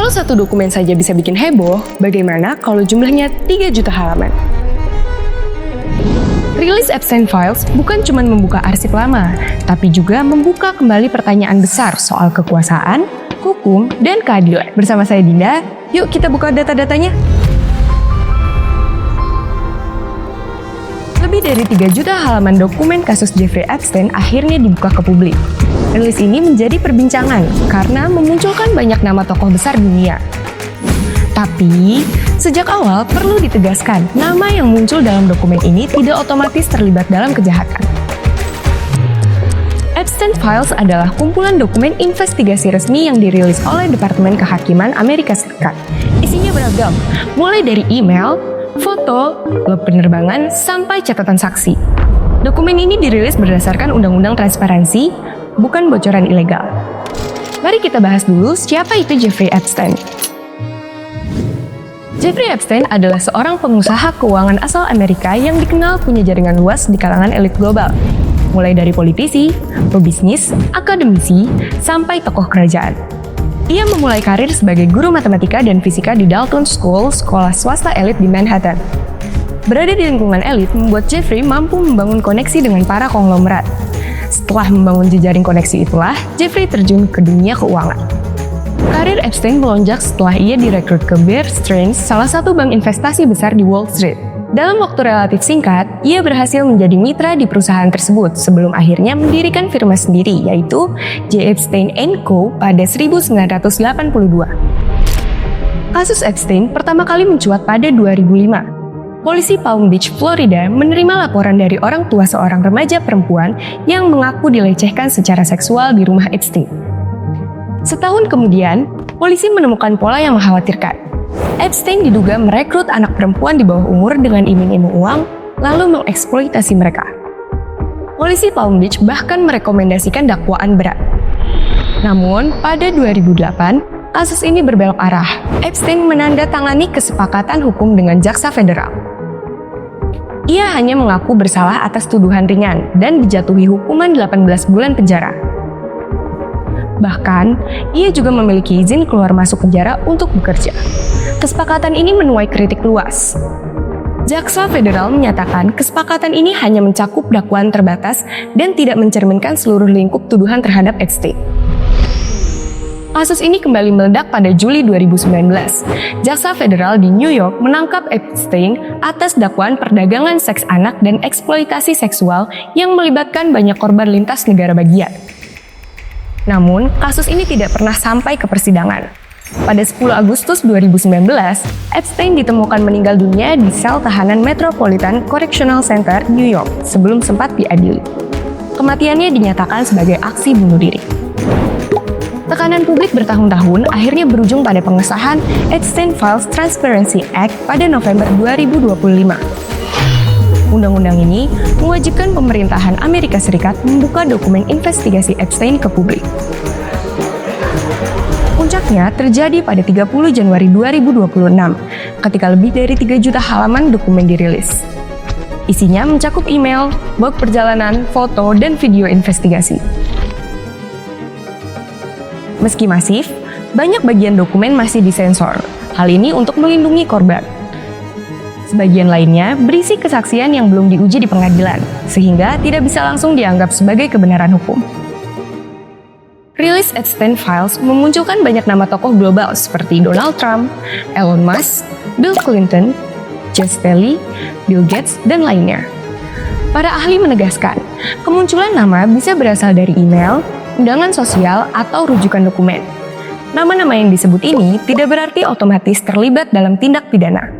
Kalau satu dokumen saja bisa bikin heboh, bagaimana kalau jumlahnya 3 juta halaman? Rilis Epstein Files bukan cuma membuka arsip lama, tapi juga membuka kembali pertanyaan besar soal kekuasaan, hukum, dan keadilan. Bersama saya Dinda, yuk kita buka data-datanya. Lebih dari 3 juta halaman dokumen kasus Jeffrey Epstein akhirnya dibuka ke publik. Rilis ini menjadi perbincangan karena memunculkan banyak nama tokoh besar dunia. Tapi, sejak awal perlu ditegaskan, nama yang muncul dalam dokumen ini tidak otomatis terlibat dalam kejahatan. Epstein Files adalah kumpulan dokumen investigasi resmi yang dirilis oleh Departemen Kehakiman Amerika Serikat. Isinya beragam, mulai dari email, foto, log penerbangan, sampai catatan saksi. Dokumen ini dirilis berdasarkan Undang-Undang Transparansi, bukan bocoran ilegal. Mari kita bahas dulu siapa itu Jeffrey Epstein. Jeffrey Epstein adalah seorang pengusaha keuangan asal Amerika yang dikenal punya jaringan luas di kalangan elit global. Mulai dari politisi, pebisnis, akademisi, sampai tokoh kerajaan. Ia memulai karir sebagai guru matematika dan fisika di Dalton School, sekolah swasta elit di Manhattan. Berada di lingkungan elit membuat Jeffrey mampu membangun koneksi dengan para konglomerat. Setelah membangun jejaring koneksi itulah, Jeffrey terjun ke dunia keuangan. Karir Epstein melonjak setelah ia direkrut ke Bear Stearns, salah satu bank investasi besar di Wall Street. Dalam waktu relatif singkat, ia berhasil menjadi mitra di perusahaan tersebut sebelum akhirnya mendirikan firma sendiri, yaitu J. Epstein & Co. pada 1982. Kasus Epstein pertama kali mencuat pada 2005. Polisi Palm Beach, Florida menerima laporan dari orang tua seorang remaja perempuan yang mengaku dilecehkan secara seksual di rumah Epstein. Setahun kemudian, polisi menemukan pola yang mengkhawatirkan. Epstein diduga merekrut anak perempuan di bawah umur dengan iming-iming uang, lalu mengeksploitasi mereka. Polisi Palm Beach bahkan merekomendasikan dakwaan berat. Namun, pada 2008, kasus ini berbelok arah. Epstein menandatangani kesepakatan hukum dengan jaksa federal. Ia hanya mengaku bersalah atas tuduhan ringan dan dijatuhi hukuman 18 bulan penjara. Bahkan, ia juga memiliki izin keluar masuk penjara untuk bekerja. Kesepakatan ini menuai kritik luas. Jaksa federal menyatakan kesepakatan ini hanya mencakup dakwaan terbatas dan tidak mencerminkan seluruh lingkup tuduhan terhadap Epstein. Kasus ini kembali meledak pada Juli 2019. Jaksa federal di New York menangkap Epstein atas dakwaan perdagangan seks anak dan eksploitasi seksual yang melibatkan banyak korban lintas negara bagian. Namun, kasus ini tidak pernah sampai ke persidangan. Pada 10 Agustus 2019, Epstein ditemukan meninggal dunia di sel tahanan Metropolitan Correctional Center, New York, sebelum sempat diadili. Kematiannya dinyatakan sebagai aksi bunuh diri. Tekanan publik bertahun-tahun akhirnya berujung pada pengesahan Epstein Files Transparency Act pada November 2025. Undang-undang ini mewajibkan pemerintahan Amerika Serikat membuka dokumen investigasi Epstein ke publik. Puncaknya terjadi pada 30 Januari 2026, ketika lebih dari 3 juta halaman dokumen dirilis. Isinya mencakup email, log perjalanan, foto, dan video investigasi. Meski masif, banyak bagian dokumen masih disensor. Hal ini untuk melindungi korban. Sebagian lainnya berisi kesaksian yang belum diuji di pengadilan, sehingga tidak bisa langsung dianggap sebagai kebenaran hukum. Rilis Epstein Files memunculkan banyak nama tokoh global seperti Donald Trump, Elon Musk, Bill Clinton, Jesse Kelly, Bill Gates, dan lainnya. Para ahli menegaskan, kemunculan nama bisa berasal dari email, undangan sosial, atau rujukan dokumen. Nama-nama yang disebut ini tidak berarti otomatis terlibat dalam tindak pidana.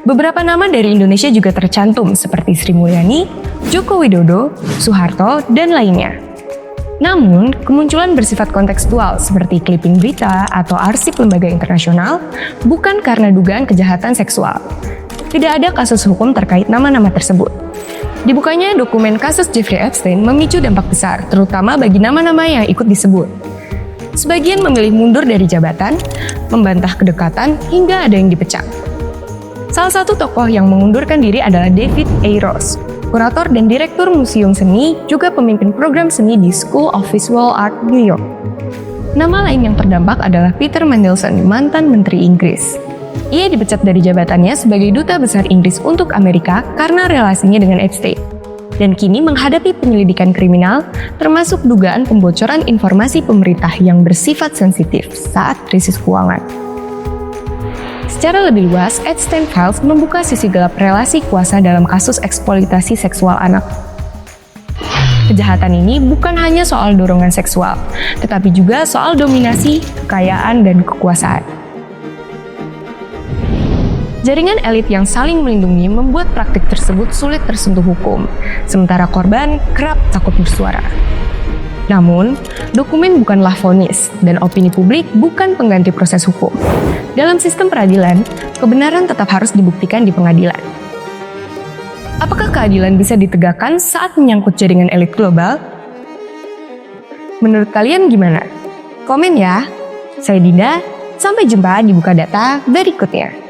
Beberapa nama dari Indonesia juga tercantum seperti Sri Mulyani, Joko Widodo, Soeharto, dan lainnya. Namun, kemunculan bersifat kontekstual seperti clipping berita atau arsip lembaga internasional bukan karena dugaan kejahatan seksual. Tidak ada kasus hukum terkait nama-nama tersebut. Dibukanya dokumen kasus Jeffrey Epstein memicu dampak besar, terutama bagi nama-nama yang ikut disebut. Sebagian memilih mundur dari jabatan, membantah kedekatan, hingga ada yang dipecat. Salah satu tokoh yang mengundurkan diri adalah David A. Ross, kurator dan direktur museum seni, juga pemimpin program seni di School of Visual Art, New York. Nama lain yang terdampak adalah Peter Mandelson, mantan Menteri Inggris. Ia dipecat dari jabatannya sebagai Duta Besar Inggris untuk Amerika karena relasinya dengan Epstein. Dan kini menghadapi penyelidikan kriminal, termasuk dugaan pembocoran informasi pemerintah yang bersifat sensitif saat krisis keuangan. Secara lebih luas, Epstein Files membuka sisi gelap relasi kuasa dalam kasus eksploitasi seksual anak. Kejahatan ini bukan hanya soal dorongan seksual, tetapi juga soal dominasi, kekayaan, dan kekuasaan. Jaringan elit yang saling melindungi membuat praktik tersebut sulit tersentuh hukum, sementara korban kerap takut bersuara. Namun, dokumen bukanlah vonis, dan opini publik bukan pengganti proses hukum. Dalam sistem peradilan, kebenaran tetap harus dibuktikan di pengadilan. Apakah keadilan bisa ditegakkan saat menyangkut jaringan elit global? Menurut kalian gimana? Komen ya. Saya Dinda, sampai jumpa di Buka Data berikutnya.